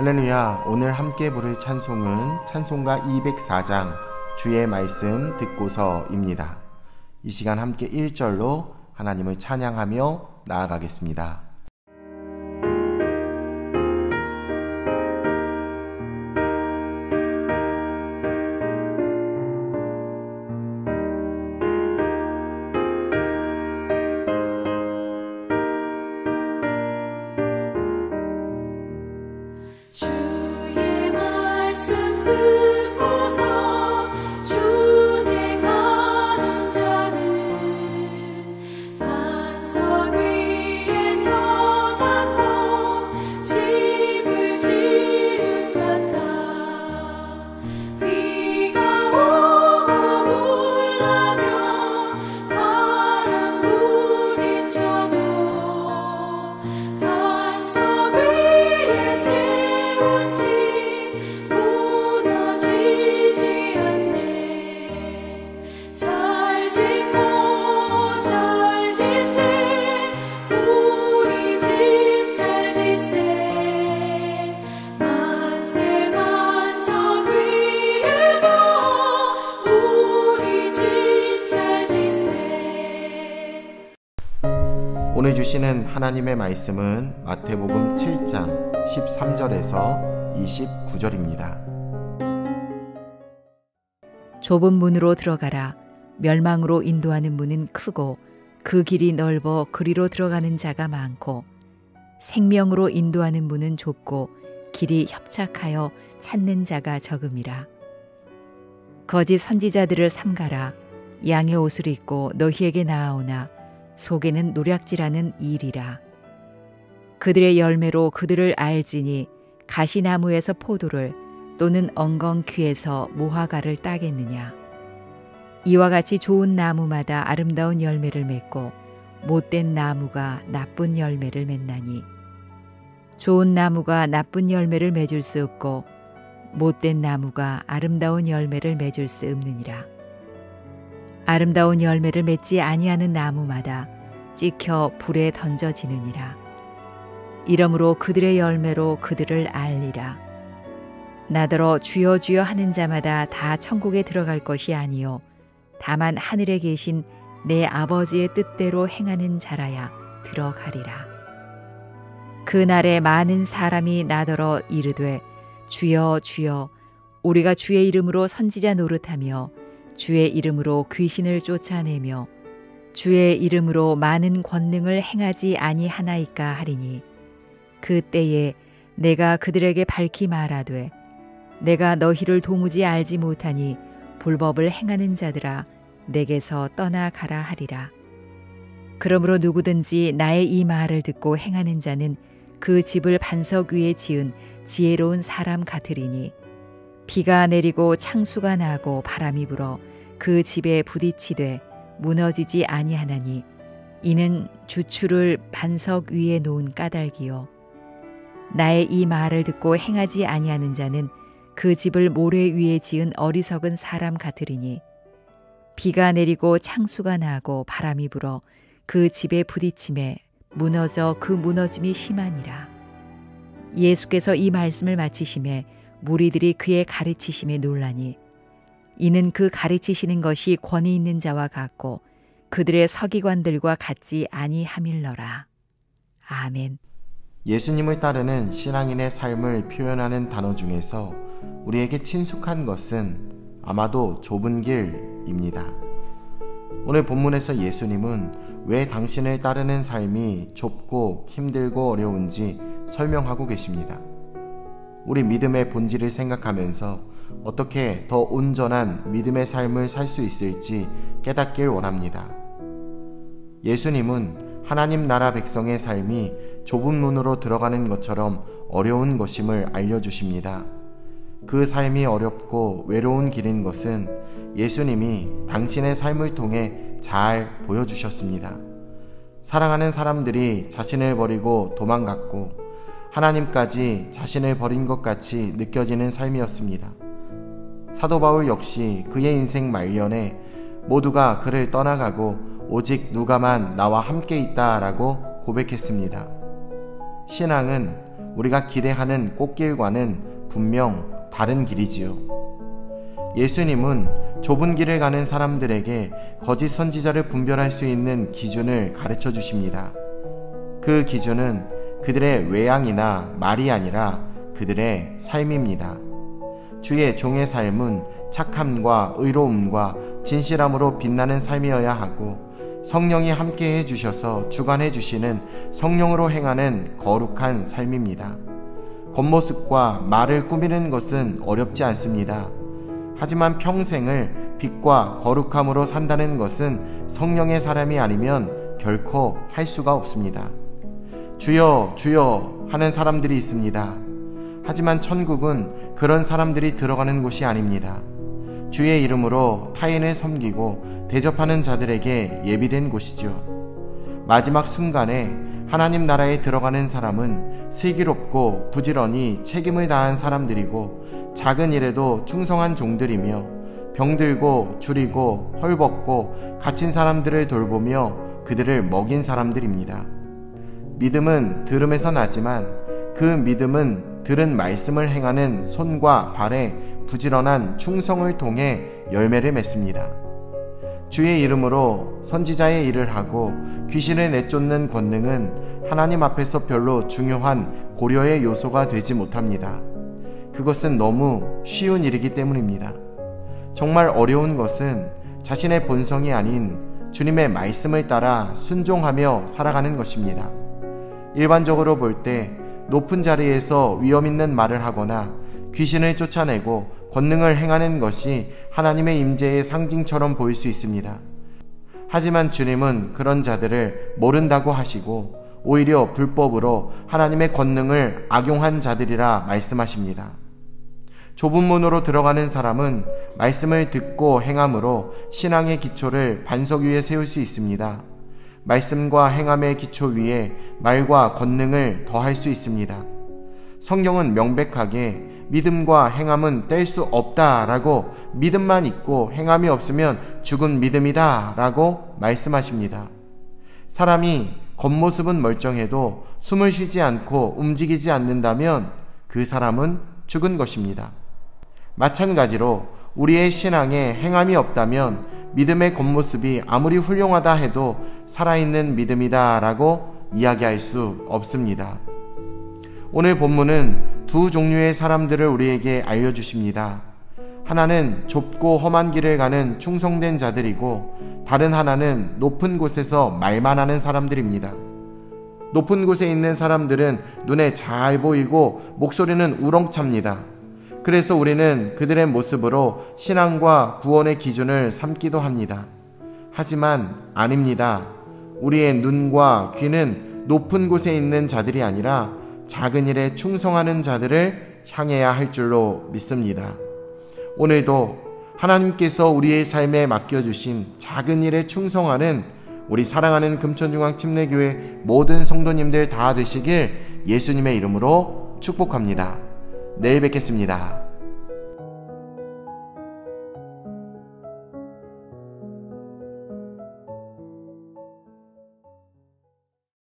할렐루야. 오늘 함께 부를 찬송은 찬송가 204장 주의 말씀 듣고서입니다. 이 시간 함께 1절로 하나님을 찬양하며 나아가겠습니다. 오늘 주시는 하나님의 말씀은 마태복음 7장 13절에서 29절입니다. 좁은 문으로 들어가라. 멸망으로 인도하는 문은 크고 그 길이 넓어 그리로 들어가는 자가 많고 생명으로 인도하는 문은 좁고 길이 협착하여 찾는 자가 적음이라. 거짓 선지자들을 삼가라. 양의 옷을 입고 너희에게 나아오나 속에는 노략질하는 일이라. 그들의 열매로 그들을 알지니 가시나무에서 포도를 또는 엉겅퀴에서 무화과를 따겠느냐. 이와 같이 좋은 나무마다 아름다운 열매를 맺고 못된 나무가 나쁜 열매를 맺나니 좋은 나무가 나쁜 열매를 맺을 수 없고 못된 나무가 아름다운 열매를 맺을 수 없느니라. 아름다운 열매를 맺지 아니하는 나무마다 찍혀 불에 던져지느니라. 이러므로 그들의 열매로 그들을 알리라. 나더러 주여 주여 하는 자마다 다 천국에 들어갈 것이 아니요 다만 하늘에 계신 내 아버지의 뜻대로 행하는 자라야 들어가리라. 그날에 많은 사람이 나더러 이르되 주여 주여 우리가 주의 이름으로 선지자 노릇하며 주의 이름으로 귀신을 쫓아내며 주의 이름으로 많은 권능을 행하지 아니하나이까 하리니 그때에 내가 그들에게 밝히 말하되 내가 너희를 도무지 알지 못하니 불법을 행하는 자들아 내게서 떠나가라 하리라. 그러므로 누구든지 나의 이 말을 듣고 행하는 자는 그 집을 반석 위에 지은 지혜로운 사람 같으리니 비가 내리고 창수가 나고 바람이 불어 그 집에 부딪히되 무너지지 아니하나니 이는 주추를 반석 위에 놓은 까닭이요 나의 이 말을 듣고 행하지 아니하는 자는 그 집을 모래 위에 지은 어리석은 사람 같으리니 비가 내리고 창수가 나고 바람이 불어 그 집에 부딪힘에 무너져 그 무너짐이 심하니라. 예수께서 이 말씀을 마치심에 무리들이 그의 가르치심에 놀라니 이는 그 가르치시는 것이 권위 있는 자와 같고 그들의 서기관들과 같지 아니함일러라. 아멘. 예수님을 따르는 신앙인의 삶을 표현하는 단어 중에서 우리에게 친숙한 것은 아마도 좁은 길입니다. 오늘 본문에서 예수님은 왜 당신을 따르는 삶이 좁고 힘들고 어려운지 설명하고 계십니다. 우리 믿음의 본질을 생각하면서 어떻게 더 온전한 믿음의 삶을 살 수 있을지 깨닫길 원합니다. 예수님은 하나님 나라 백성의 삶이 좁은 문으로 들어가는 것처럼 어려운 것임을 알려주십니다. 그 삶이 어렵고 외로운 길인 것은 예수님이 당신의 삶을 통해 잘 보여주셨습니다. 사랑하는 사람들이 자신을 버리고 도망갔고 하나님까지 자신을 버린 것 같이 느껴지는 삶이었습니다. 사도 바울 역시 그의 인생 말년에 모두가 그를 떠나가고 오직 누가만 나와 함께 있다라고 고백했습니다. 신앙은 우리가 기대하는 꽃길과는 분명 다른 길이지요. 예수님은 좁은 길을 가는 사람들에게 거짓 선지자를 분별할 수 있는 기준을 가르쳐 주십니다. 그 기준은 그들의 외양이나 말이 아니라 그들의 삶입니다. 주의 종의 삶은 착함과 의로움과 진실함으로 빛나는 삶이어야 하고, 성령이 함께 해주셔서 주관해 주시는 성령으로 행하는 거룩한 삶입니다. 겉모습과 말을 꾸미는 것은 어렵지 않습니다. 하지만 평생을 빛과 거룩함으로 산다는 것은 성령의 사람이 아니면 결코 할 수가 없습니다. 주여 주여 하는 사람들이 있습니다. 하지만 천국은 그런 사람들이 들어가는 곳이 아닙니다. 주의 이름으로 타인을 섬기고 대접하는 자들에게 예비된 곳이죠. 마지막 순간에 하나님 나라에 들어가는 사람은 슬기롭고 부지런히 책임을 다한 사람들이고, 작은 일에도 충성한 종들이며, 병들고 줄이고 헐벗고 갇힌 사람들을 돌보며 그들을 먹인 사람들입니다. 믿음은 들음에서 나지만 그 믿음은 들은 말씀을 행하는 손과 발에 부지런한 충성을 통해 열매를 맺습니다. 주의 이름으로 선지자의 일을 하고 귀신을 내쫓는 권능은 하나님 앞에서 별로 중요한 고려의 요소가 되지 못합니다. 그것은 너무 쉬운 일이기 때문입니다. 정말 어려운 것은 자신의 본성이 아닌 주님의 말씀을 따라 순종하며 살아가는 것입니다. 일반적으로 볼 때 높은 자리에서 위험 있는 말을 하거나 귀신을 쫓아내고 권능을 행하는 것이 하나님의 임재의 상징처럼 보일 수 있습니다. 하지만 주님은 그런 자들을 모른다고 하시고 오히려 불법으로 하나님의 권능을 악용한 자들이라 말씀하십니다. 좁은 문으로 들어가는 사람은 말씀을 듣고 행함으로 신앙의 기초를 반석 위에 세울 수 있습니다. 말씀과 행함의 기초 위에 말과 권능을 더할 수 있습니다. 성경은 명백하게 믿음과 행함은 뗄 수 없다라고, 믿음만 있고 행함이 없으면 죽은 믿음이다라고 말씀하십니다. 사람이 겉모습은 멀쩡해도 숨을 쉬지 않고 움직이지 않는다면 그 사람은 죽은 것입니다. 마찬가지로 우리의 신앙에 행함이 없다면 믿음의 겉모습이 아무리 훌륭하다 해도 살아있는 믿음이다 라고 이야기할 수 없습니다. 오늘 본문은 두 종류의 사람들을 우리에게 알려주십니다. 하나는 좁고 험한 길을 가는 충성된 자들이고, 다른 하나는 높은 곳에서 말만 하는 사람들입니다. 높은 곳에 있는 사람들은 눈에 잘 보이고 목소리는 우렁찹니다. 그래서 우리는 그들의 모습으로 신앙과 구원의 기준을 삼기도 합니다. 하지만 아닙니다. 우리의 눈과 귀는 높은 곳에 있는 자들이 아니라 작은 일에 충성하는 자들을 향해야 할 줄로 믿습니다. 오늘도 하나님께서 우리의 삶에 맡겨주신 작은 일에 충성하는 우리 사랑하는 금천중앙침례교회 모든 성도님들 다 되시길 예수님의 이름으로 축복합니다. 내일 뵙겠습니다.